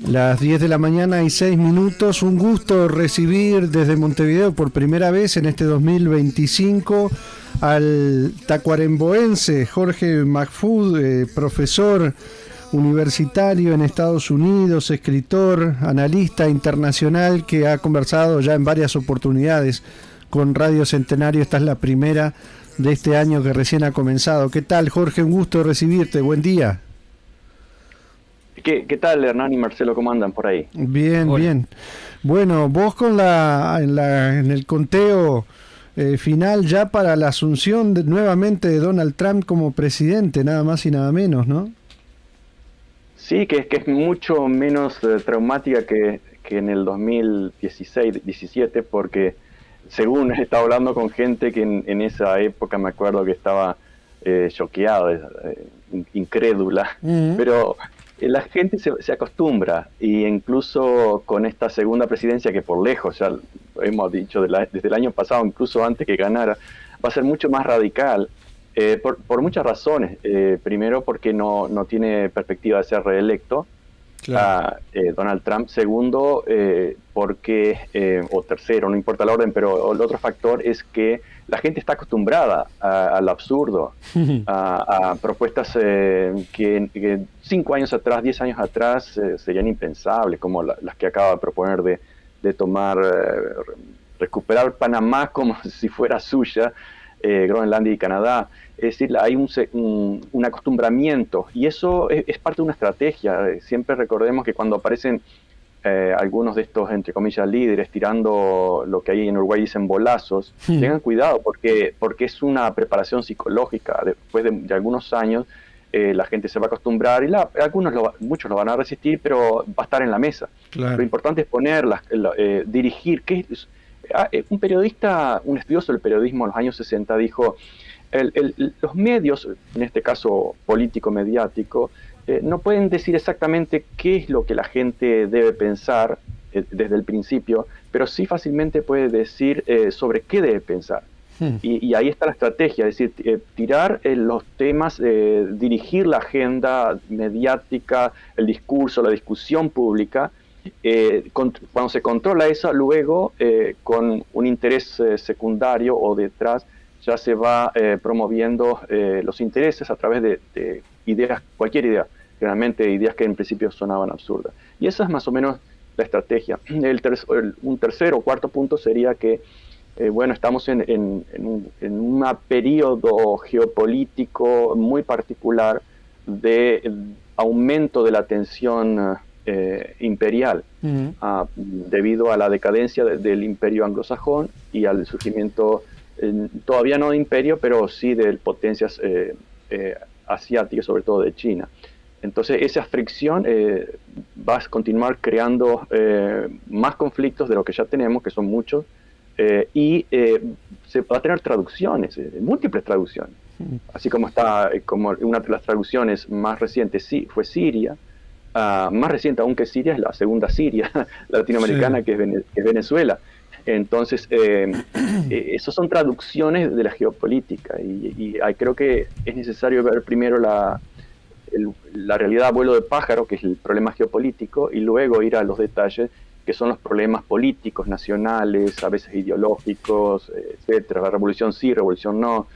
Las 10 de la mañana y 6 minutos. Un gusto recibir desde Montevideo por primera vez en este 2025 al tacuaremboense Jorge Mahfoud, profesor universitario en Estados Unidos, escritor, analista internacional que ha conversado ya en varias oportunidades con Radio Centenario. Esta es la primera de este año que recién ha comenzado. ¿Qué tal, Jorge? Un gusto recibirte. Buen día. ¿Qué tal, Hernán y Marcelo? ¿Cómo andan por ahí? Bien, Hola. bien. Bueno, vos con en el conteo final ya para la asunción nuevamente de Donald Trump como presidente, nada más y nada menos, ¿no? Sí, que es mucho menos traumática que en el 2016-17, porque según he estado hablando con gente que en esa época me acuerdo que estaba choqueada, incrédula, pero la gente se acostumbra, y incluso con esta segunda presidencia que por lejos, ya hemos dicho desde el año pasado, incluso antes que ganara, va a ser mucho más radical, por muchas razones. Primero, porque no tiene perspectiva de ser reelecto, claro, Donald Trump. Segundo, porque, o tercero, no importa el orden, pero el otro factor es que la gente está acostumbrada al absurdo, a propuestas que 5 años atrás, 10 años atrás serían impensables, como las que acaba de proponer de tomar, recuperar Panamá como si fuera suya, Groenlandia y Canadá. Es decir, hay un acostumbramiento, y eso es parte de una estrategia. Siempre recordemos que cuando aparecen algunos de estos, entre comillas, líderes tirando lo que hay en Uruguay dicen bolazos, tengan cuidado, porque es una preparación psicológica. Después de algunos años la gente se va a acostumbrar, y muchos lo van a resistir, pero va a estar en la mesa. Claro. Lo importante es ponerlas, dirigir. Un periodista, un estudioso del periodismo en los años 60 dijo: los medios, en este caso político-mediático, no pueden decir exactamente qué es lo que la gente debe pensar desde el principio, pero sí fácilmente puede decir sobre qué debe pensar. Y ahí está la estrategia, es decir, tirar los temas, dirigir la agenda mediática, el discurso, la discusión pública. Cuando se controla eso, luego con un interés secundario o detrás, ya se va promoviendo los intereses a través de ideas, cualquier idea, generalmente ideas que en principio sonaban absurdas. Y esa es más o menos la estrategia. Un tercer o cuarto punto sería que, estamos en un periodo geopolítico muy particular de aumento de la tensión imperial, debido a la decadencia del imperio anglosajón y al surgimiento, todavía no de imperio, pero sí de potencias asiáticas, sobre todo de China. Entonces esa fricción va a continuar creando más conflictos de lo que ya tenemos, que son muchos, y se va a tener traducciones, múltiples traducciones. Así como como una de las traducciones más recientes fue Siria. Más reciente aún que Siria es la segunda Siria latinoamericana, sí, que es Venezuela. Entonces, esas son traducciones de la geopolítica, y creo que es necesario ver primero la realidad a vuelo de pájaro, que es el problema geopolítico, y luego ir a los detalles, que son los problemas políticos, nacionales, a veces ideológicos, etcétera. La revolución sí, revolución no,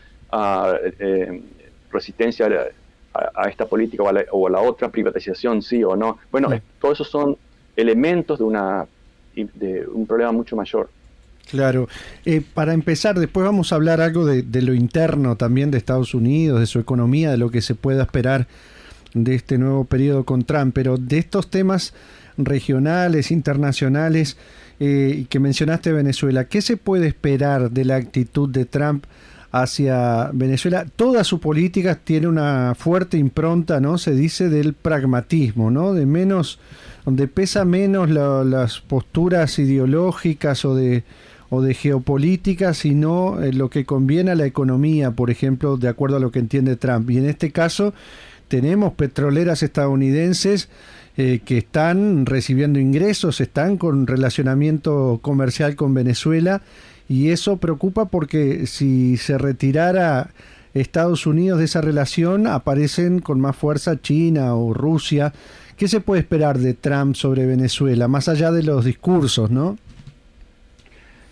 resistencia a esta política o a la otra, privatización sí o no. Bueno, todos esos son elementos de un problema mucho mayor. Claro. Para empezar, después vamos a hablar algo de lo interno también de Estados Unidos, de su economía, de lo que se pueda esperar de este nuevo periodo con Trump, pero de estos temas regionales, internacionales, que mencionaste Venezuela, ¿qué se puede esperar de la actitud de Trump hacia Venezuela? Toda su política tiene una fuerte impronta, ¿no? Se dice del pragmatismo, ¿no? Donde pesa menos las posturas ideológicas o de geopolítica, sino lo que conviene a la economía, por ejemplo, de acuerdo a lo que entiende Trump. Y en este caso tenemos petroleras estadounidenses que están recibiendo ingresos, están con relacionamiento comercial con Venezuela, y eso preocupa porque si se retirara Estados Unidos de esa relación, aparecen con más fuerza China o Rusia, ¿Qué se puede esperar de Trump sobre Venezuela, más allá de los discursos, no?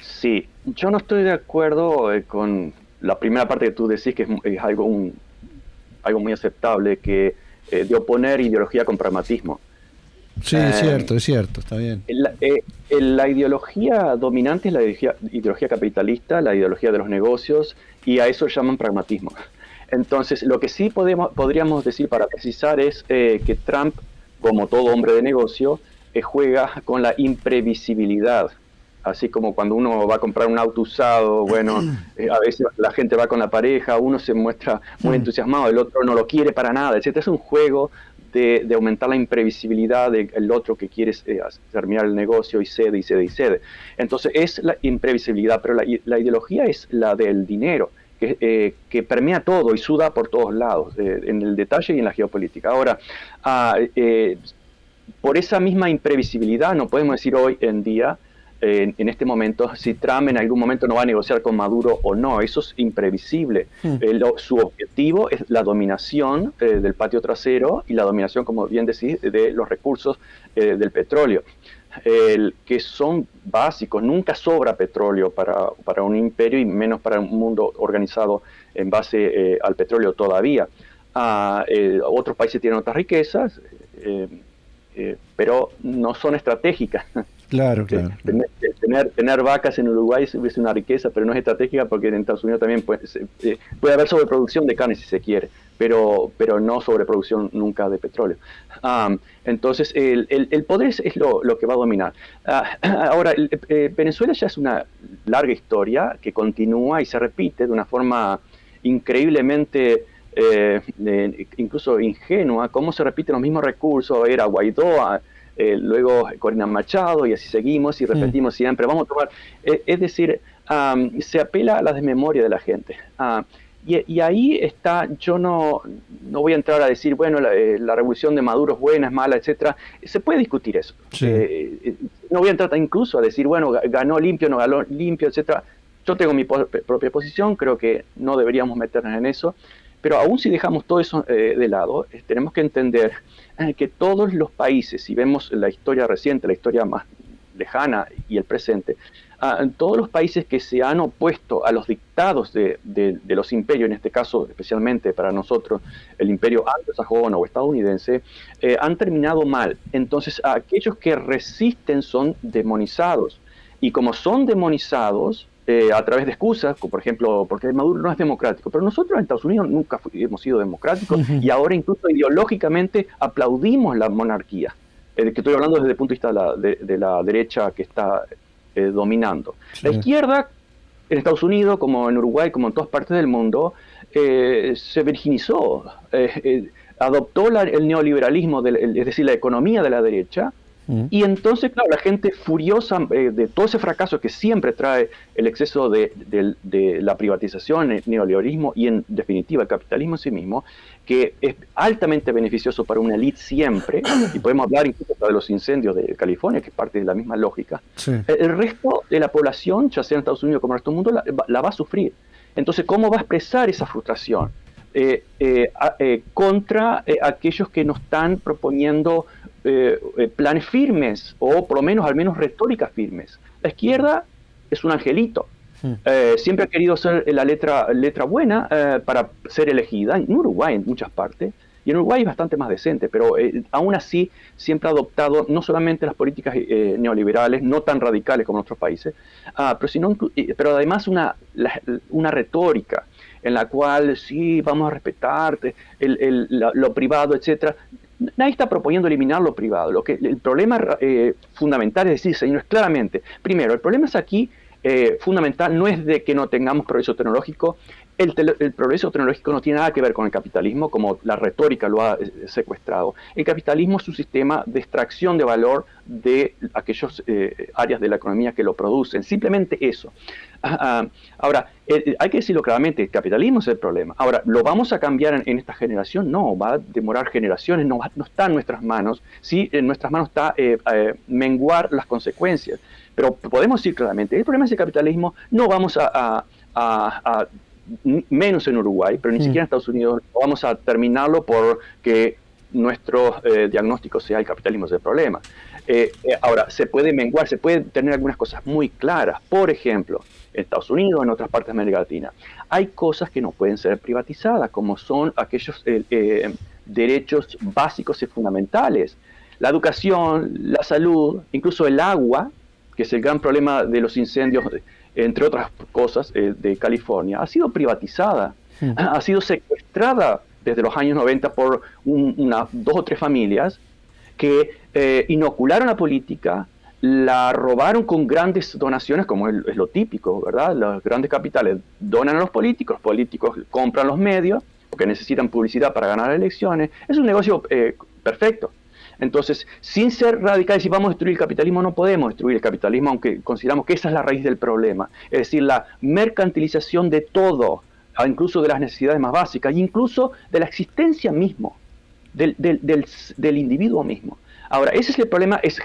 Sí, yo no estoy de acuerdo con la primera parte que tú decís, que es algo muy aceptable, que de oponer ideología con pragmatismo. Sí, es cierto, está bien. La ideología dominante es la ideología capitalista, la ideología de los negocios, y a eso llaman pragmatismo. Entonces, lo que sí podríamos decir para precisar es que Trump, como todo hombre de negocio, juega con la imprevisibilidad. Así como cuando uno va a comprar un auto usado, bueno, a veces la gente va con la pareja, uno se muestra muy entusiasmado, el otro no lo quiere para nada, etc. Es un juego de aumentar la imprevisibilidad del otro que quiere terminar el negocio y cede y cede y cede. Entonces es la imprevisibilidad, pero la ideología es la del dinero, que permea todo y suda por todos lados, en el detalle y en la geopolítica. Ahora, por esa misma imprevisibilidad no podemos decir hoy en día, en este momento, si Trump en algún momento no va a negociar con Maduro o no. Eso es imprevisible. Su objetivo es la dominación del patio trasero y la dominación, como bien decís, de los recursos del petróleo, que son básicos. Nunca sobra petróleo para un imperio y menos para un mundo organizado en base al petróleo todavía. Otros países tienen otras riquezas, pero no son estratégicas. Claro. Tener vacas en Uruguay es una riqueza, pero no es estratégica porque en Estados Unidos también puede haber sobreproducción de carne si se quiere, pero no sobreproducción nunca de petróleo. Entonces, el poder es lo que va a dominar. Ahora, Venezuela ya es una larga historia que continúa y se repite de una forma increíblemente incluso ingenua. Cómo se repiten los mismos recursos. Era Guaidó, luego Corina Machado, y así seguimos y repetimos siempre. Vamos a tomar, es decir, se apela a la desmemoria de la gente. Y ahí está. Yo no voy a entrar a decir, bueno, la revolución de Maduro es buena, es mala, etcétera. Se puede discutir eso. Sí. No voy a entrar incluso a decir, bueno, ganó limpio, no ganó limpio, etcétera. Yo tengo mi propia posición, creo que no deberíamos meternos en eso. Pero aún si dejamos todo eso de lado, tenemos que entender que todos los países, si vemos la historia reciente, la historia más lejana y el presente, todos los países que se han opuesto a los dictados de los imperios, en este caso especialmente para nosotros el imperio anglosajón o estadounidense, han terminado mal. Entonces aquellos que resisten son demonizados, y como son demonizados a través de excusas, como por ejemplo, porque Maduro no es democrático, pero nosotros en Estados Unidos nunca hemos sido democráticos, y ahora incluso ideológicamente aplaudimos la monarquía, que estoy hablando desde el punto de vista de la derecha que está dominando. Sí. La izquierda en Estados Unidos, como en Uruguay, como en todas partes del mundo, se virginizó, adoptó el neoliberalismo, es decir, la economía de la derecha. Y entonces, claro, la gente furiosa de todo ese fracaso que siempre trae el exceso de la privatización, el neoliberalismo y en definitiva el capitalismo en sí mismo, que es altamente beneficioso para una élite siempre, y podemos hablar incluso de los incendios de California, que es parte de la misma lógica. Sí. El resto de la población, ya sea en Estados Unidos como en el resto del mundo, la va a sufrir. Entonces, ¿cómo va a expresar esa frustración? Contra aquellos que nos están proponiendo planes firmes, o por lo menos al menos retóricas firmes. La izquierda es un angelito. Siempre ha querido ser la letra buena para ser elegida, en Uruguay en muchas partes, y en Uruguay es bastante más decente, pero aún así siempre ha adoptado no solamente las políticas neoliberales, no tan radicales como en otros países, pero además una retórica en la cual sí, vamos a respetarte, lo privado, etcétera. Nadie está proponiendo eliminar lo privado. El problema fundamental es decir, señores, claramente, primero, el problema es aquí fundamental no es de que no tengamos progreso tecnológico. El progreso tecnológico no tiene nada que ver con el capitalismo, como la retórica lo ha secuestrado. El capitalismo es un sistema de extracción de valor de aquellas áreas de la economía que lo producen. Simplemente eso. Ahora, hay que decirlo claramente, el capitalismo es el problema. Ahora, ¿lo vamos a cambiar en esta generación? No, va a demorar generaciones, no está en nuestras manos. Sí, en nuestras manos está menguar las consecuencias. Pero podemos decir claramente, el problema es el capitalismo, no vamos menos en Uruguay, pero ni siquiera en Estados Unidos, vamos a terminarlo porque nuestro diagnóstico sea el capitalismo es el problema. Ahora, se puede menguar, se puede tener algunas cosas muy claras. Por ejemplo, en Estados Unidos, en otras partes de América Latina, hay cosas que no pueden ser privatizadas, como son aquellos derechos básicos y fundamentales. La educación, la salud, incluso el agua, que es el gran problema de los incendios, entre otras cosas, de California, ha sido privatizada, ha sido secuestrada desde los años 90 por dos o tres familias que inocularon la política, la robaron con grandes donaciones, como es lo típico, ¿verdad? Los grandes capitales donan a los políticos compran los medios, porque necesitan publicidad para ganar elecciones. Es un negocio perfecto. Entonces, sin ser radicales, si vamos a destruir el capitalismo, no podemos destruir el capitalismo, aunque consideramos que esa es la raíz del problema. Es decir, la mercantilización de todo, incluso de las necesidades más básicas, incluso de la existencia mismo, del individuo mismo. Ahora, ese es el problema, es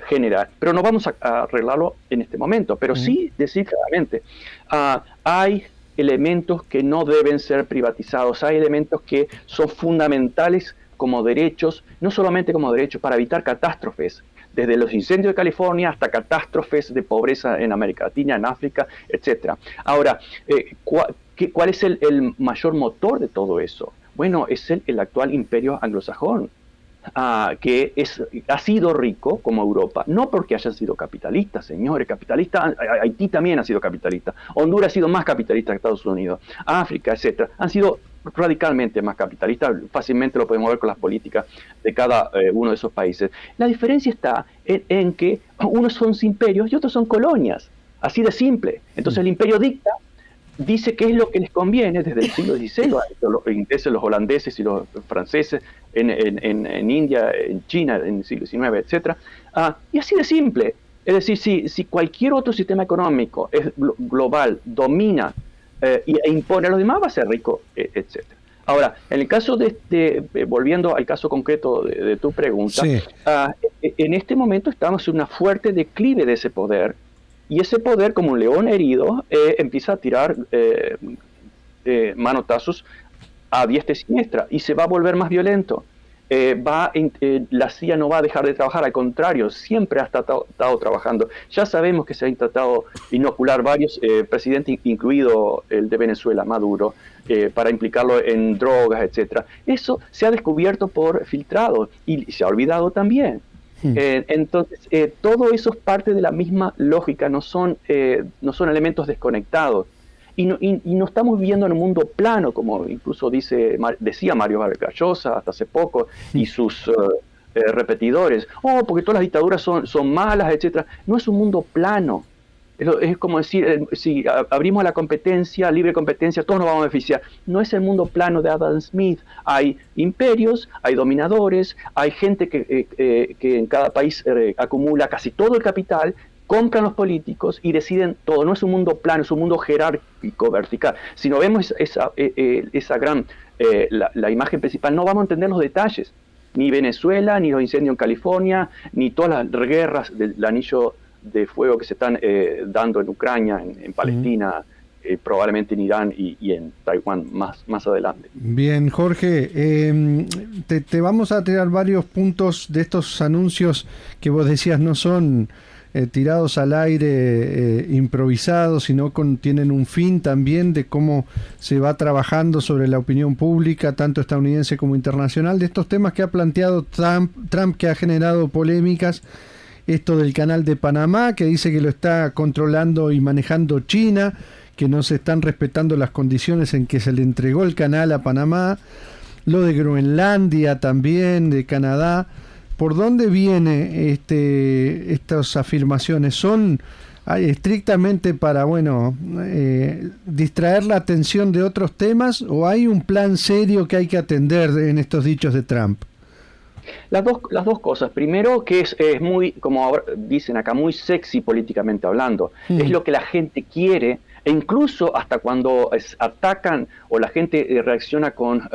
general, pero no vamos a arreglarlo en este momento, pero sí decir claramente, hay elementos que no deben ser privatizados, hay elementos que son fundamentales como derechos, no solamente como derechos para evitar catástrofes, desde los incendios de California hasta catástrofes de pobreza en América Latina, en África, etc. Ahora, ¿cuál es el mayor motor de todo eso? Bueno, es el actual imperio anglosajón, que ha sido rico como Europa, no porque hayan sido capitalistas, señores, capitalistas. Haití también ha sido capitalista, Honduras ha sido más capitalista que Estados Unidos, África, etc. Han sido radicalmente más capitalistas, fácilmente lo podemos ver con las políticas de cada uno de esos países. La diferencia está en que unos son imperios y otros son colonias, así de simple. Entonces el imperio dice qué es lo que les conviene desde el siglo XVI, los ingleses, los holandeses y los franceses, en India, en China, en el siglo XIX, etc. Y así de simple. Es decir, si cualquier otro sistema económico global domina e impone a los demás, va a ser rico, etc. Ahora, en el caso volviendo al caso concreto de tu pregunta, sí. En este momento estamos en una fuerte declive de ese poder, y ese poder, como un león herido, empieza a tirar manotazos a diestra y siniestra, y se va a volver más violento. La CIA no va a dejar de trabajar, al contrario, siempre ha estado trabajando. Ya sabemos que se ha intentado inocular varios presidentes, incluido el de Venezuela, Maduro, para implicarlo en drogas, etc. Eso se ha descubierto por filtrado y se ha olvidado también. Entonces, todo eso es parte de la misma lógica, no son elementos desconectados. Y no estamos viviendo en un mundo plano, como incluso decía Mario Vargas Llosa hasta hace poco, y sus repetidores. Porque todas las dictaduras son malas, etc. No es un mundo plano. Es como decir, si abrimos la competencia, libre competencia, todos nos vamos a beneficiar. No es el mundo plano de Adam Smith. Hay imperios, hay dominadores, hay gente que en cada país acumula casi todo el capital, compran los políticos y deciden todo. No es un mundo plano, es un mundo jerárquico, vertical. Si no vemos esa gran, la imagen principal, no vamos a entender los detalles. Ni Venezuela, ni los incendios en California, ni todas las guerras del anillo de fuego que se están dando en Ucrania, en Palestina, probablemente en Irán y en Taiwán más adelante. Bien, Jorge, te vamos a tirar varios puntos de estos anuncios que vos decías no son tirados al aire, improvisados, sino tienen un fin también de cómo se va trabajando sobre la opinión pública, tanto estadounidense como internacional, de estos temas que ha planteado Trump, que ha generado polémicas. Esto del canal de Panamá, que dice que lo está controlando y manejando China, que no se están respetando las condiciones en que se le entregó el canal a Panamá. Lo de Groenlandia también, de Canadá. ¿Por dónde vienen estas afirmaciones? ¿Son estrictamente para, distraer la atención de otros temas, o hay un plan serio que hay que atender en estos dichos de Trump? Las dos cosas. Primero, que es muy, como dicen acá, muy sexy políticamente hablando. Es lo que la gente quiere, e incluso hasta cuando atacan o la gente reacciona con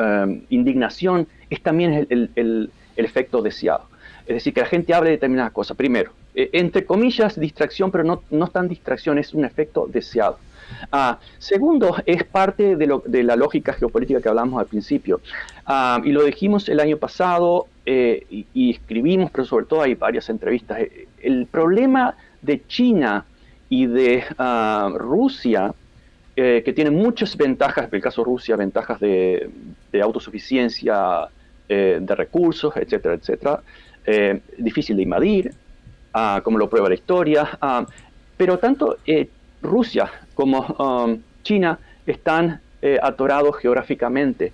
indignación, es también el efecto deseado. Es decir, que la gente hable de determinadas cosas. Primero, entre comillas, distracción, pero no es tan distracción, es un efecto deseado. Segundo, es parte de la lógica geopolítica que hablamos al principio. Y lo dijimos el año pasado y escribimos, pero sobre todo hay varias entrevistas. El problema de China y de Rusia, que tienen muchas ventajas, en el caso de Rusia, ventajas de autosuficiencia, de recursos, etcétera, etcétera, difícil de invadir, como lo prueba la historia, pero tanto Rusia como China están atorados geográficamente,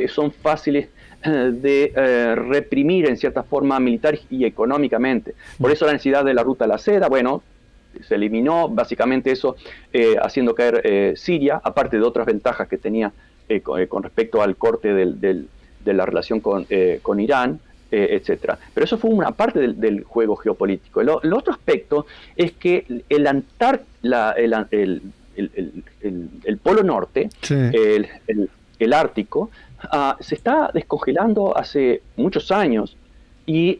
son fáciles de reprimir en cierta forma militar y económicamente. Por eso la necesidad de la ruta de la seda, bueno, se eliminó básicamente eso, haciendo caer Siria, aparte de otras ventajas que tenía con respecto al corte de la relación con Irán, etcétera. Pero eso fue una parte del juego geopolítico. El otro aspecto es que el Polo Norte, sí, el Ártico, se está descongelando hace muchos años y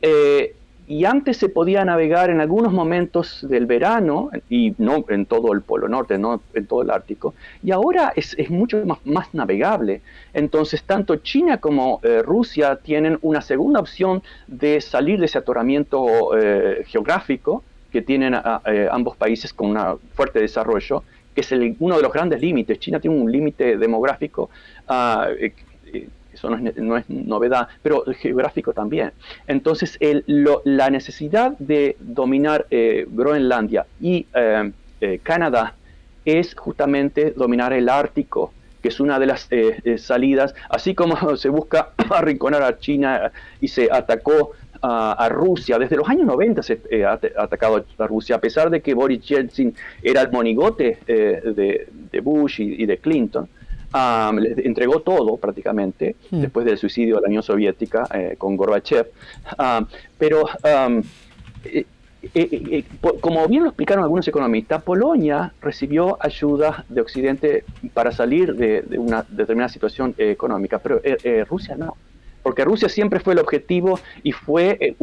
antes se podía navegar en algunos momentos del verano, y no en todo el Polo Norte, no en todo el Ártico, y ahora es mucho más navegable. Entonces, tanto China como Rusia tienen una segunda opción de salir de ese atoramiento geográfico que tienen ambos países con un fuerte desarrollo, que es uno de los grandes límites. China tiene un límite demográfico, eso no es novedad, pero geográfico también. Entonces, la necesidad de dominar Groenlandia y Canadá es justamente dominar el Ártico, que es una de las salidas, así como se busca arrinconar a China y se atacó a Rusia. Desde los años 90 se ha atacado a Rusia, a pesar de que Boris Yeltsin era el monigote de Bush y de Clinton. Le entregó todo prácticamente después del suicidio de la Unión Soviética con Gorbachev, pero como bien lo explicaron algunos economistas, Polonia recibió ayuda de Occidente para salir de una determinada situación económica, pero Rusia no, porque Rusia siempre fue el objetivo y fue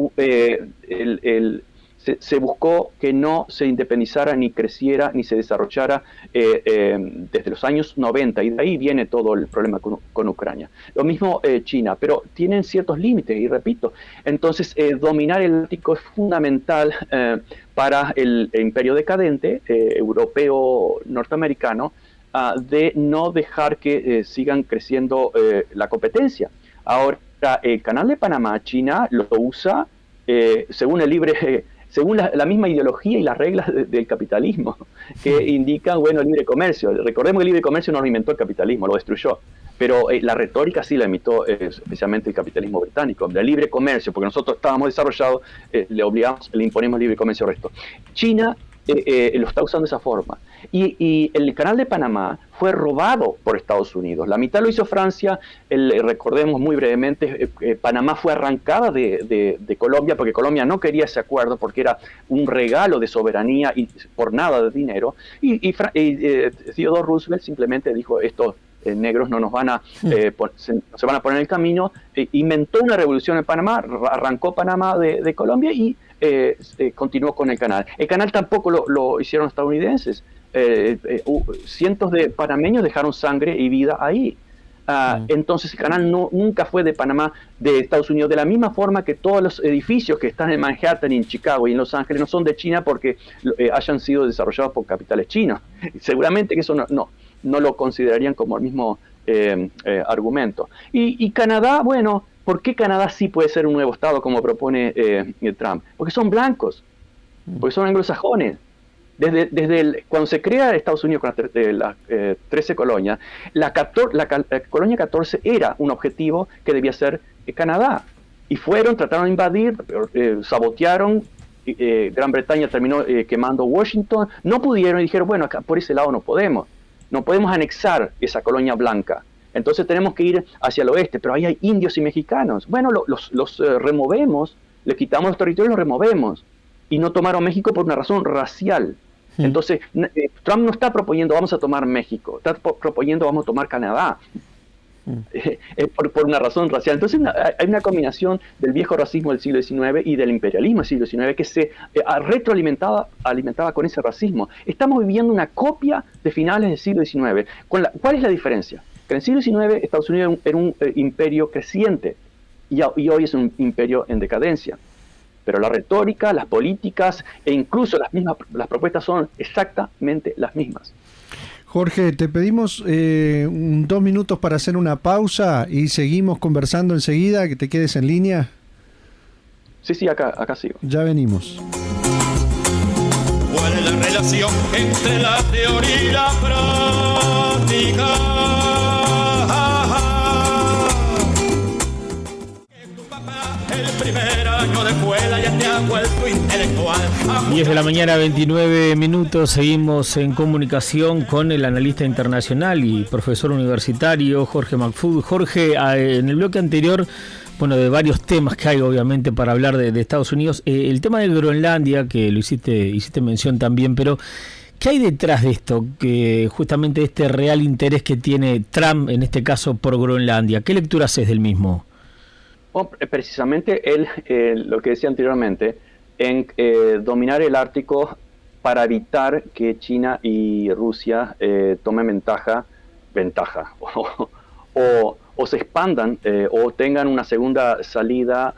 se buscó que no se independizara, ni creciera, ni se desarrollara desde los años 90, y de ahí viene todo el problema con Ucrania. Lo mismo China, pero tienen ciertos límites, y repito, entonces dominar el Ártico es fundamental para el imperio decadente europeo norteamericano, de no dejar que sigan creciendo la competencia. Ahora, el Canal de Panamá, China lo usa según la misma ideología y las reglas del capitalismo, que indican, bueno, el libre comercio. Recordemos que el libre comercio no lo inventó el capitalismo, lo destruyó. Pero la retórica sí la imitó especialmente el capitalismo británico. El libre comercio, porque nosotros estábamos desarrollados, le imponemos libre comercio al resto. China lo está usando de esa forma. Y el Canal de Panamá fue robado por Estados Unidos. La mitad lo hizo Francia. Recordemos muy brevemente, Panamá fue arrancada de Colombia, porque Colombia no quería ese acuerdo, porque era un regalo de soberanía y por nada de dinero. Y Theodore Roosevelt simplemente dijo, estos negros no nos van a se van a poner en el camino. Inventó una revolución en Panamá, arrancó Panamá de Colombia y continuó con el canal. El canal tampoco lo hicieron estadounidenses. Cientos de panameños dejaron sangre y vida ahí. Entonces el canal nunca fue de Panamá, de Estados Unidos, de la misma forma que todos los edificios que están en Manhattan, y en Chicago y en Los Ángeles no son de China porque hayan sido desarrollados por capitales chinos. Seguramente que eso no lo considerarían como el mismo argumento. Y Canadá, bueno, ¿por qué Canadá sí puede ser un nuevo estado como propone Trump? Porque son blancos, porque son anglosajones. Cuando se crea Estados Unidos con las 13 colonias, la colonia 14 era un objetivo que debía ser Canadá. Y trataron de invadir, sabotearon, Gran Bretaña terminó quemando Washington, no pudieron y dijeron, bueno, acá por ese lado no podemos anexar esa colonia blanca. Entonces tenemos que ir hacia el oeste, pero ahí hay indios y mexicanos. Bueno, los removemos, les quitamos los territorios y los removemos. Y no tomaron México por una razón racial. Entonces, Trump no está proponiendo vamos a tomar México, está proponiendo vamos a tomar Canadá. Es por una razón racial. Entonces hay una combinación del viejo racismo del siglo XIX y del imperialismo del siglo XIX que se alimentaba con ese racismo. Estamos viviendo una copia de finales del siglo XIX. ¿Cuál es la diferencia? Que en el siglo XIX Estados Unidos era un imperio creciente y hoy es un imperio en decadencia. Pero la retórica, las políticas e incluso las propuestas son exactamente las mismas. Jorge, te pedimos 2 minutos para hacer una pausa y seguimos conversando enseguida, que te quedes en línea. Sí, acá sigo. Ya venimos. ¿Cuál es la relación entre la teoría y la práctica? El primer año de escuela ya te ha vuelto intelectual. 10 de la mañana, 29 minutos. Seguimos en comunicación con el analista internacional y profesor universitario Jorge McFood. Jorge, en el bloque anterior, bueno, de varios temas que hay obviamente para hablar de Estados Unidos, el tema de Groenlandia, que lo hiciste mención también, pero ¿qué hay detrás de esto? Que justamente este real interés que tiene Trump, en este caso, por Groenlandia. ¿Qué lectura haces del mismo? Precisamente lo que decía anteriormente, en dominar el Ártico para evitar que China y Rusia tomen ventaja o se expandan o tengan una segunda salida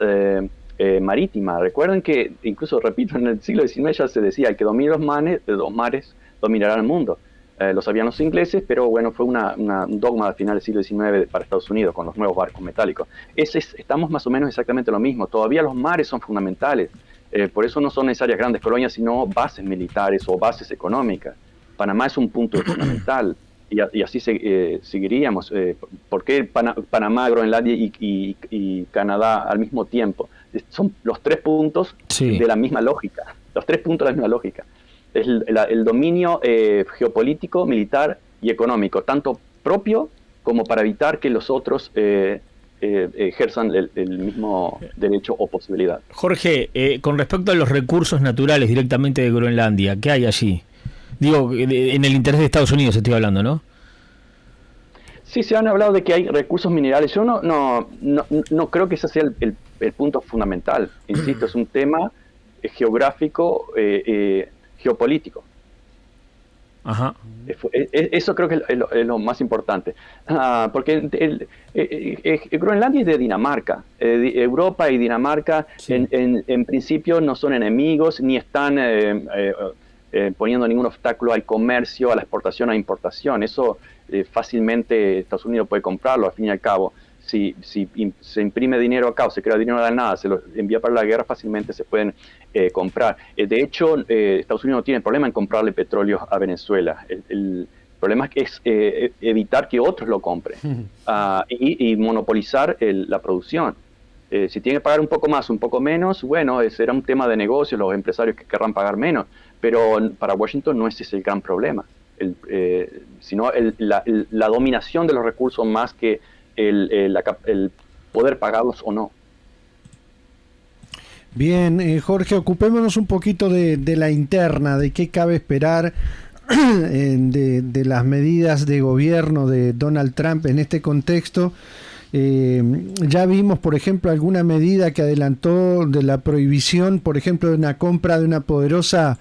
marítima. Recuerden que, incluso repito, en el siglo XIX ya se decía, el que domine los mares dominará el mundo. Lo sabían los ingleses, pero bueno, fue un dogma al final del siglo XIX para Estados Unidos con los nuevos barcos metálicos. Estamos más o menos exactamente lo mismo. Todavía los mares son fundamentales. Por eso no son necesarias grandes colonias, sino bases militares o bases económicas. Panamá es un punto fundamental y así seguiríamos. ¿Por qué Panamá, Groenlandia y Canadá al mismo tiempo? Son los 3 puntos de la misma lógica. Los 3 puntos de la misma lógica. Es el dominio geopolítico, militar y económico, tanto propio como para evitar que los otros ejerzan el mismo derecho o posibilidad. Jorge, con respecto a los recursos naturales directamente de Groenlandia, ¿qué hay allí? Digo, en el interés de Estados Unidos estoy hablando, ¿no? Sí, se han hablado de que hay recursos minerales. Yo no creo que ese sea el punto fundamental. Insisto, es un tema geográfico, geopolítico. Ajá. Eso creo que es lo más importante. Porque Groenlandia es de Dinamarca. Europa y Dinamarca en principio no son enemigos ni están poniendo ningún obstáculo al comercio, a la exportación, a la importación. Eso fácilmente Estados Unidos puede comprarlo, al fin y al cabo. Si se imprime dinero acá o se crea dinero de la nada, se lo envía para la guerra, fácilmente se pueden comprar. De hecho, Estados Unidos no tiene problema en comprarle petróleo a Venezuela. El problema es evitar que otros lo compren y monopolizar la producción. Si tiene que pagar un poco más, un poco menos, bueno, será un tema de negocios, los empresarios que querrán pagar menos, pero para Washington no ese es el gran problema, sino la dominación de los recursos más que el poder pagarlos o no. Bien, Jorge, ocupémonos un poquito de la interna, de qué cabe esperar de las medidas de gobierno de Donald Trump en este contexto. Ya vimos, por ejemplo, alguna medida que adelantó de la prohibición, por ejemplo, de una compra de una poderosa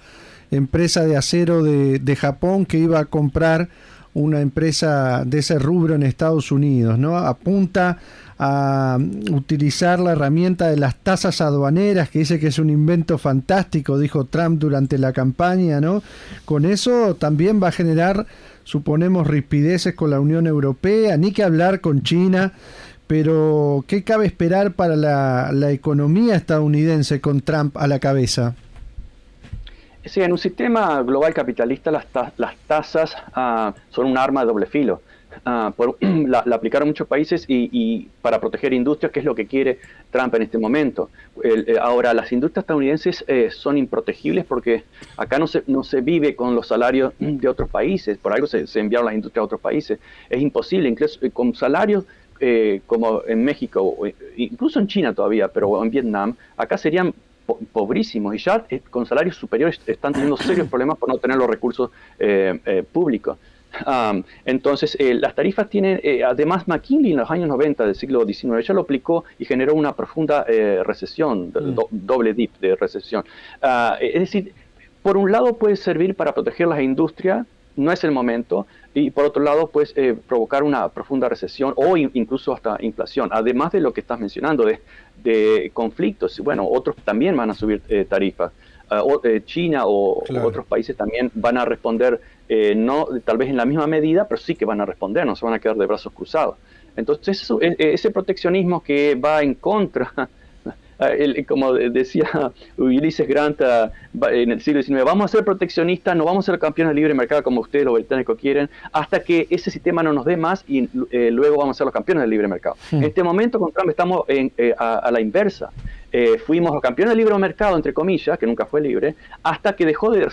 empresa de acero de Japón que iba a comprar una empresa de ese rubro en Estados Unidos, ¿no? Apunta a utilizar la herramienta de las tasas aduaneras, que dice que es un invento fantástico, dijo Trump durante la campaña, ¿no? Con eso también va a generar, suponemos, rispideces con la Unión Europea, ni que hablar con China, pero ¿qué cabe esperar para la economía estadounidense con Trump a la cabeza? Sí, en un sistema global capitalista las tasas son un arma de doble filo. La aplicaron muchos países y para proteger industrias, que es lo que quiere Trump en este momento. Ahora, las industrias estadounidenses son improtegibles porque acá no se vive con los salarios de otros países, por algo se enviaron las industrias a otros países. Es imposible, incluso con salarios como en México, o incluso en China todavía, pero en Vietnam, acá serían pobrísimos y ya con salarios superiores están teniendo serios problemas por no tener los recursos públicos. Entonces, las tarifas tienen, además McKinley en los años 90 del siglo XIX ya lo aplicó y generó una profunda recesión, doble dip de recesión. Es decir, por un lado puede servir para proteger las industrias, no es el momento, y por otro lado pues provocar una profunda recesión o incluso hasta inflación, además de lo que estás mencionando de conflictos. Bueno, otros también van a subir tarifas. China o otros países también van a responder, no tal vez en la misma medida, pero sí que van a responder, no se van a quedar de brazos cruzados. Entonces ese proteccionismo que va en contra, como decía Ulysses Grant en el siglo XIX, vamos a ser proteccionistas, no vamos a ser campeones de libre mercado como ustedes los británicos quieren, hasta que ese sistema no nos dé más y luego vamos a ser los campeones del libre mercado. En este momento con Trump estamos a la inversa. Fuimos los campeones del libre mercado, entre comillas, que nunca fue libre, hasta que dejó de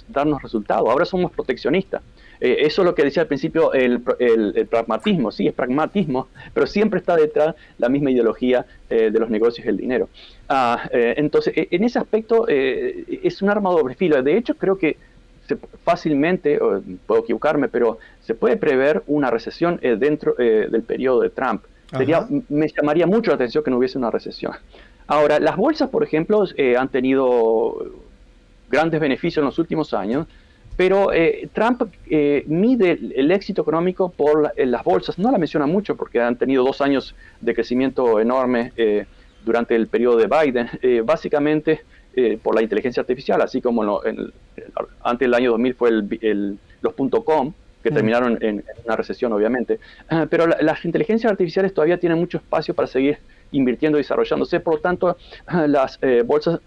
darnos resultados. Ahora somos proteccionistas. Eso es lo que decía al principio el pragmatismo. Sí, es pragmatismo, pero siempre está detrás la misma ideología de los negocios y el dinero. Entonces, en ese aspecto es un arma de doble filo. De hecho, creo que fácilmente, puedo equivocarme, pero se puede prever una recesión dentro del periodo de Trump. Me llamaría mucho la atención que no hubiese una recesión. Ahora, las bolsas, por ejemplo, han tenido grandes beneficios en los últimos años, pero Trump mide el éxito económico por las bolsas. No la menciona mucho porque han tenido 2 años de crecimiento enorme durante el periodo de Biden, básicamente por la inteligencia artificial, así como antes del año 2000 fue los .com, que terminaron en una recesión, obviamente. Pero las inteligencias artificiales todavía tienen mucho espacio para seguir invirtiendo y desarrollándose, por lo tanto las bolsas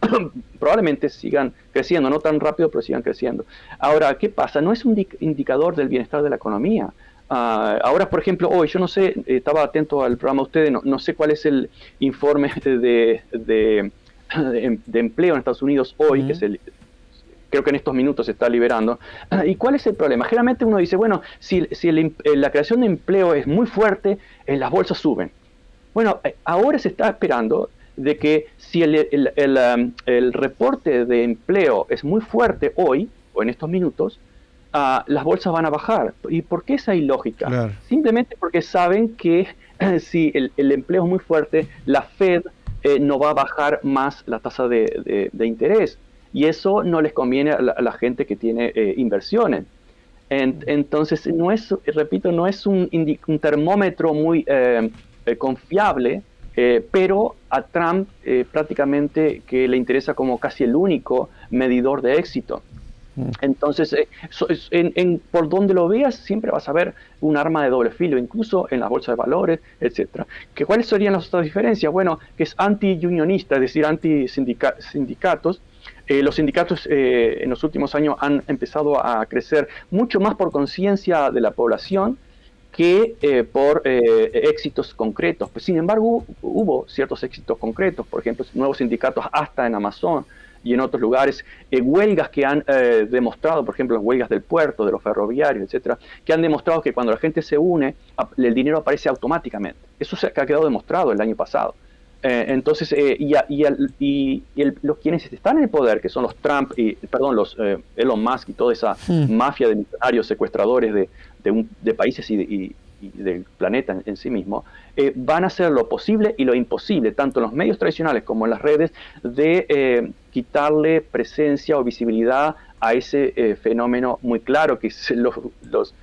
probablemente sigan creciendo, no tan rápido, pero sigan creciendo. Ahora, ¿qué pasa? No es un indicador del bienestar de la economía. Ahora, por ejemplo, hoy, yo no sé, estaba atento al programa de ustedes, no sé cuál es el informe de empleo en Estados Unidos hoy, que es creo que en estos minutos se está liberando. ¿Y cuál es el problema? Generalmente uno dice, bueno, si la creación de empleo es muy fuerte, las bolsas suben. Bueno, ahora se está esperando de que si el reporte de empleo es muy fuerte hoy, o en estos minutos, las bolsas van a bajar. ¿Y por qué esa ilógica? Claro. Simplemente porque saben que si el empleo es muy fuerte, la Fed no va a bajar más la tasa de interés. Y eso no les conviene a la gente que tiene inversiones. Entonces, no es, repito, no es un termómetro muy confiable, pero a Trump prácticamente que le interesa como casi el único medidor de éxito. Entonces, por donde lo veas, siempre vas a ver un arma de doble filo, incluso en las bolsas de valores, etcétera. ¿Cuáles serían las otras diferencias? Bueno, que es anti-unionista, es decir, anti-sindicatos. Los sindicatos en los últimos años han empezado a crecer mucho más por conciencia de la población que por éxitos concretos. Pues, sin embargo, hubo ciertos éxitos concretos, por ejemplo, nuevos sindicatos hasta en Amazon y en otros lugares, huelgas que han demostrado, por ejemplo, las huelgas del puerto, de los ferroviarios, etcétera, que han demostrado que cuando la gente se une, el dinero aparece automáticamente. Eso se ha quedado demostrado el año pasado. Entonces, los quienes están en el poder, que son los Trump, los Elon Musk y toda esa mafia de millonarios secuestradores de países y del planeta en sí mismo, van a hacer lo posible y lo imposible, tanto en los medios tradicionales como en las redes, de quitarle presencia o visibilidad a ese fenómeno muy claro que los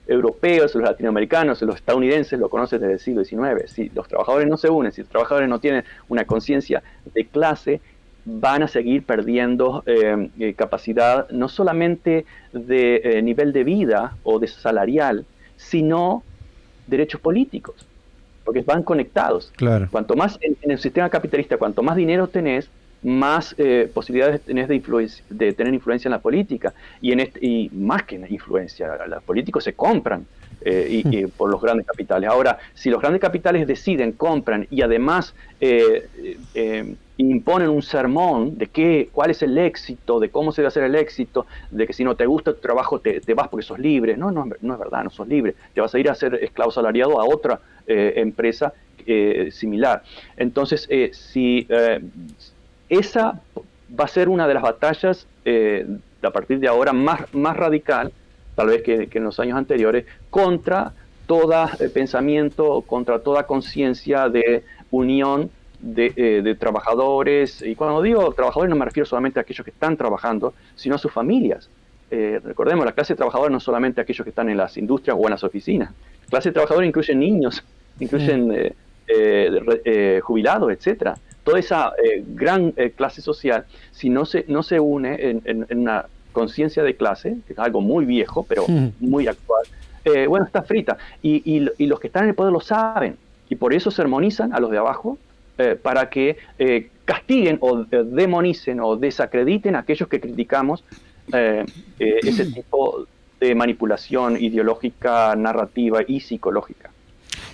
europeos, los latinoamericanos, los estadounidenses lo conocen desde el siglo XIX. Si los trabajadores no se unen, si los trabajadores no tienen una conciencia de clase, van a seguir perdiendo capacidad no solamente de nivel de vida o de salarial, sino derechos políticos, porque van conectados. Claro. Cuanto más en el sistema capitalista, cuanto más dinero tenés, más posibilidades tenés de tener influencia en la política, y más que influencia, los políticos se compran por los grandes capitales. Ahora, si los grandes capitales deciden, compran y además imponen un sermón de cuál es el éxito, de cómo se debe hacer el éxito, de que si no te gusta tu trabajo te vas porque sos libre. No es verdad, no sos libre. Te vas a ir a ser esclavo salariado a otra empresa similar. Entonces, esa va a ser una de las batallas a partir de ahora más radical tal vez que en los años anteriores, contra todo pensamiento, contra toda conciencia de unión de trabajadores. Y cuando digo trabajadores no me refiero solamente a aquellos que están trabajando, sino a sus familias. Recordemos, la clase trabajadora no es solamente aquellos que están en las industrias o en las oficinas. La clase trabajadora incluye niños, incluyen jubilados, etcétera. Toda esa gran clase social, si no se une en una conciencia de clase, que es algo muy viejo, pero muy actual, bueno, está frita. Y los que están en el poder lo saben. Y por eso sermonizan a los de abajo para que castiguen o demonicen o desacrediten a aquellos que criticamos ese tipo de manipulación ideológica, narrativa y psicológica.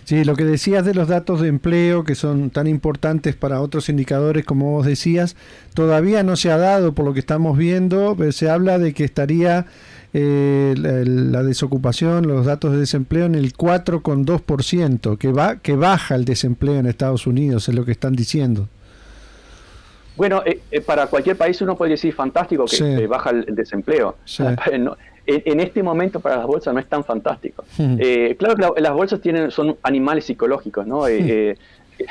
Sí, lo que decías de los datos de empleo, que son tan importantes para otros indicadores, como vos decías, todavía no se ha dado por lo que estamos viendo. Se habla de que estaría la desocupación, los datos de desempleo en el 4,2%, que baja el desempleo en Estados Unidos, es lo que están diciendo. Bueno, para cualquier país uno puede decir fantástico que baja el desempleo. Sí. No, en este momento para las bolsas no es tan fantástico. Claro que las bolsas son animales psicológicos, ¿no?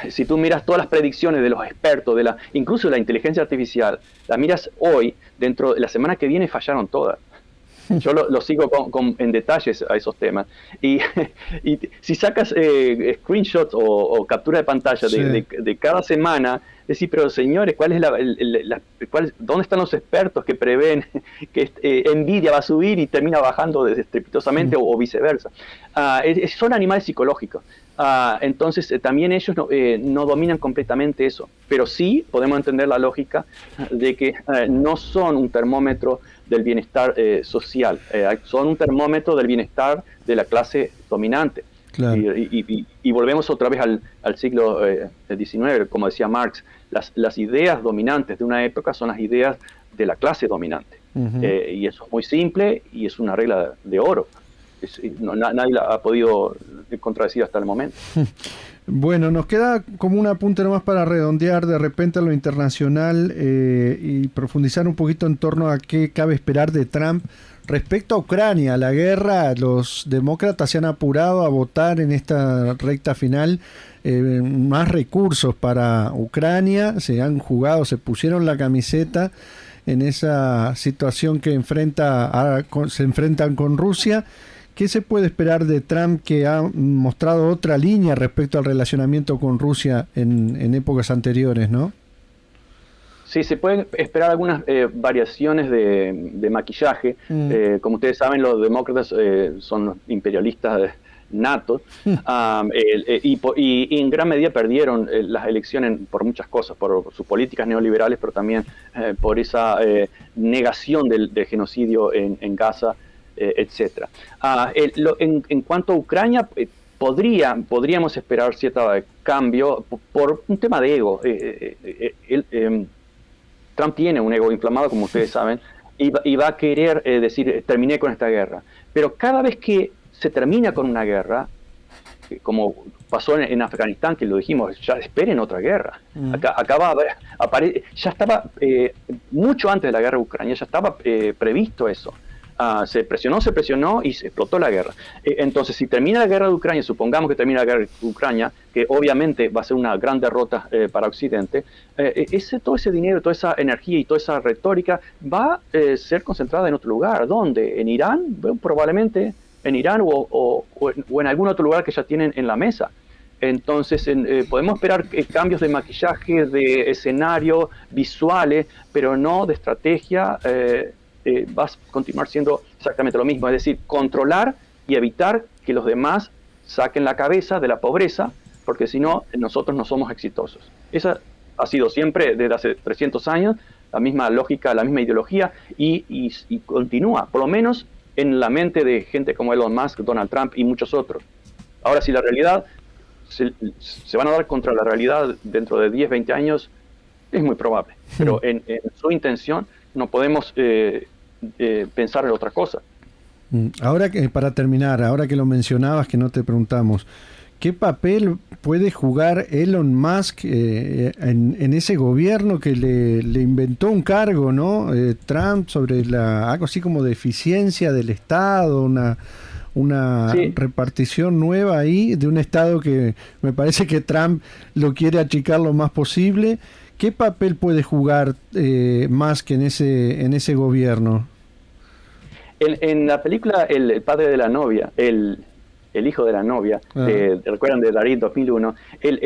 Si tú miras todas las predicciones de los expertos, incluso la inteligencia artificial, las miras hoy, dentro de la semana que viene fallaron todas. Yo lo sigo en detalles a esos temas. Y si sacas screenshots o captura de pantalla de cada semana, decir, pero señores, ¿dónde están los expertos que prevén que Nvidia va a subir y termina bajando estrepitosamente o viceversa? Son animales psicológicos. Entonces también ellos no dominan completamente eso, pero sí podemos entender la lógica de que no son un termómetro del bienestar social, son un termómetro del bienestar de la clase dominante. Claro. Y volvemos otra vez al siglo XIX, como decía Marx, las ideas dominantes de una época son las ideas de la clase dominante. Y eso es muy simple y es una regla de oro. Nadie la ha podido contradecir hasta el momento. Bueno, nos queda como un apunte nomás para redondear de repente a lo internacional y profundizar un poquito en torno a qué cabe esperar de Trump respecto a Ucrania. La guerra, los demócratas se han apurado a votar en esta recta final más recursos para Ucrania, se pusieron la camiseta en esa situación que se enfrentan con Rusia. ¿Qué se puede esperar de Trump, que ha mostrado otra línea respecto al relacionamiento con Rusia en épocas anteriores, ¿no? Sí, se pueden esperar algunas variaciones de maquillaje. Como ustedes saben, los demócratas son los imperialistas natos y en gran medida perdieron las elecciones por muchas cosas, por sus políticas neoliberales, pero también por esa negación del genocidio en Gaza, etcétera. En cuanto a Ucrania, podríamos esperar cierto cambio por un tema de ego. Trump tiene un ego inflamado, como ustedes saben, y va a querer decir, terminé con esta guerra. Pero cada vez que se termina con una guerra, como pasó en Afganistán, que lo dijimos, ya esperen otra guerra. Acá ya estaba, mucho antes de la guerra de Ucrania, ya estaba previsto eso. Se presionó y se explotó la guerra. Entonces, si termina la guerra de Ucrania, supongamos que termina la guerra de Ucrania, que obviamente va a ser una gran derrota para Occidente, todo ese dinero, toda esa energía y toda esa retórica va a ser concentrada en otro lugar. ¿Dónde? ¿En Irán? Bueno, probablemente en Irán o en algún otro lugar que ya tienen en la mesa. Entonces, podemos esperar cambios de maquillaje, de escenario, visuales, pero no de estrategia. Va a continuar siendo exactamente lo mismo, es decir, controlar y evitar que los demás saquen la cabeza de la pobreza, porque si no, nosotros no somos exitosos. Esa ha sido siempre, desde hace 300 años, la misma lógica, la misma ideología, y continúa, por lo menos en la mente de gente como Elon Musk, Donald Trump y muchos otros. Ahora, si la realidad se van a dar contra la realidad dentro de 10, 20 años, es muy probable, pero en su intención no podemos pensar en otra cosa. Ahora que, para terminar, ahora que lo mencionabas, que no te preguntamos, ¿qué papel puede jugar Elon Musk en ese gobierno que le inventó un cargo, ¿no? Trump, sobre algo así como de eficiencia del Estado, una Sí. repartición nueva ahí de un Estado que me parece que Trump lo quiere achicar lo más posible. ¿Qué papel puede jugar Musk en ese gobierno? En la película El padre de la novia, el hijo de la novia, ¿recuerdan de Darín 2001?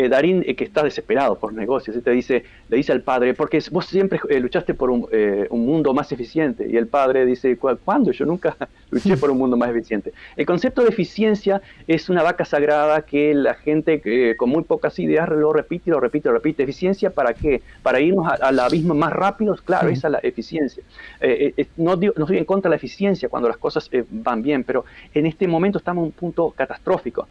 Darín, que está desesperado por negocios, le dice al padre, porque vos siempre luchaste por un mundo más eficiente, y el padre dice, ¿cuándo? Yo nunca luché por un mundo más eficiente. El concepto de eficiencia es una vaca sagrada que la gente con muy pocas ideas lo repite y lo repite y lo repite. ¿Eficiencia para qué? Para irnos al abismo más rápido, claro, esa es la eficiencia. No estoy en contra de la eficiencia cuando las cosas van bien, pero en este momento estamos en un punto catastrófico.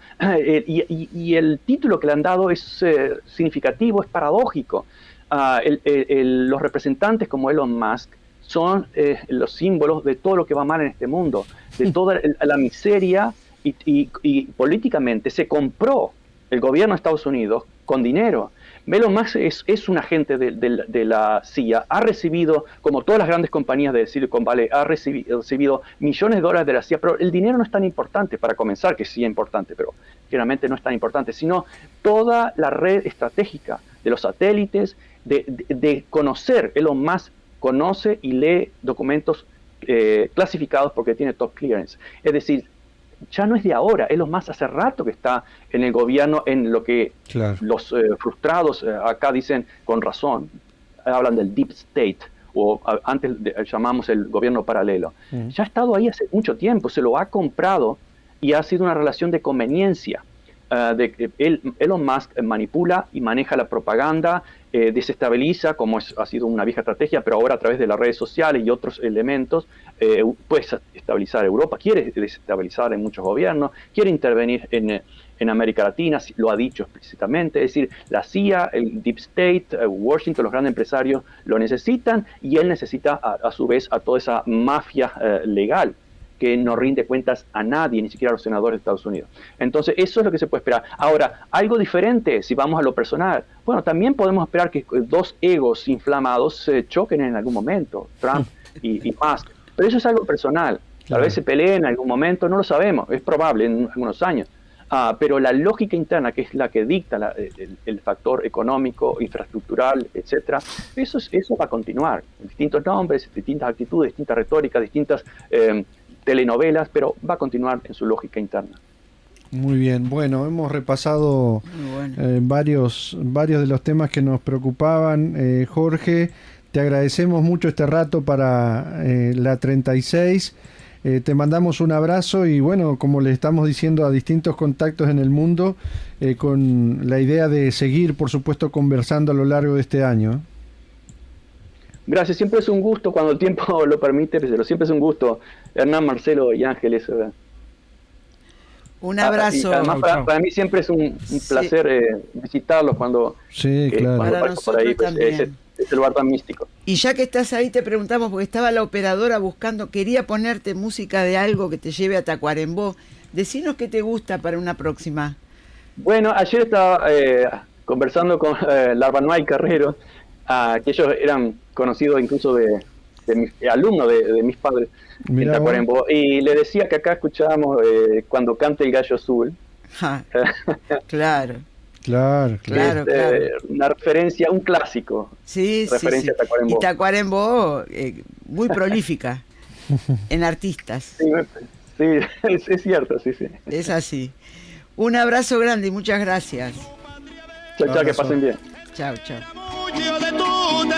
Y el título que le han dado es significativo, es paradójico. Los representantes como Elon Musk son los símbolos de todo lo que va mal en este mundo, de toda la miseria, y políticamente se compró el gobierno de Estados Unidos con dinero. Elon Musk es un agente de la CIA, ha recibido, como todas las grandes compañías de Silicon Valley, ha recibido millones de dólares de la CIA, pero el dinero no es tan importante, para comenzar, que sí es importante, pero generalmente no es tan importante, sino toda la red estratégica de los satélites, de conocer. Elon Musk conoce y lee documentos clasificados porque tiene top clearance. Es decir, ya no es de ahora, Elon Musk hace rato que está en el gobierno, en lo que los frustrados acá dicen con razón, hablan del deep state, o antes llamamos el gobierno paralelo. Ya ha estado ahí hace mucho tiempo, se lo ha comprado y ha sido una relación de conveniencia. Elon Musk manipula y maneja la propaganda, desestabiliza, como ha sido una vieja estrategia, pero ahora a través de las redes sociales y otros elementos puede estabilizar Europa, quiere desestabilizar en muchos gobiernos, quiere intervenir en América Latina, lo ha dicho explícitamente. Es decir, la CIA, el Deep State, Washington, los grandes empresarios lo necesitan, y él necesita a su vez a toda esa mafia legal que no rinde cuentas a nadie, ni siquiera a los senadores de Estados Unidos. Entonces, eso es lo que se puede esperar. Ahora, algo diferente, si vamos a lo personal, bueno, también podemos esperar que dos egos inflamados se choquen en algún momento, Trump y Musk. Pero eso es algo personal. Tal vez se peleen en algún momento, no lo sabemos, es probable en algunos años. Pero la lógica interna, que es la que dicta el factor económico, infraestructural, etcétera, eso va a continuar. Distintos nombres, distintas actitudes, distintas retóricas, distintas telenovelas, pero va a continuar en su lógica interna. Muy bien, bueno, hemos repasado varios de los temas que nos preocupaban. Jorge, te agradecemos mucho este rato para la 36. Te mandamos un abrazo y bueno, como le estamos diciendo a distintos contactos en el mundo, con la idea de seguir, por supuesto, conversando a lo largo de este año. Gracias, siempre es un gusto cuando el tiempo lo permite, pero siempre es un gusto. Hernán, Marcelo y Ángeles. Un abrazo. Además, para mí siempre es un placer visitarlos cuando... Sí, claro. Para nosotros ahí, también. Ese lugar tan místico. Y ya que estás ahí, te preguntamos, porque estaba la operadora buscando, quería ponerte música de algo que te lleve a Tacuarembó. Decinos qué te gusta para una próxima. Bueno, ayer estaba conversando con Larbanua y Carrero, que ellos eran conocidos incluso de mis alumnos de mis padres. Mirá, en Tacuarembó, y le decía que acá escuchábamos cuando canta el gallo azul. Claro. Claro. Una referencia, un clásico. Sí. A Tacuarembó. Y Tacuarembó, muy prolífica en artistas. Sí, es cierto, sí. Es así. Un abrazo grande y muchas gracias. Chao, que pasen bien. Chao. De tu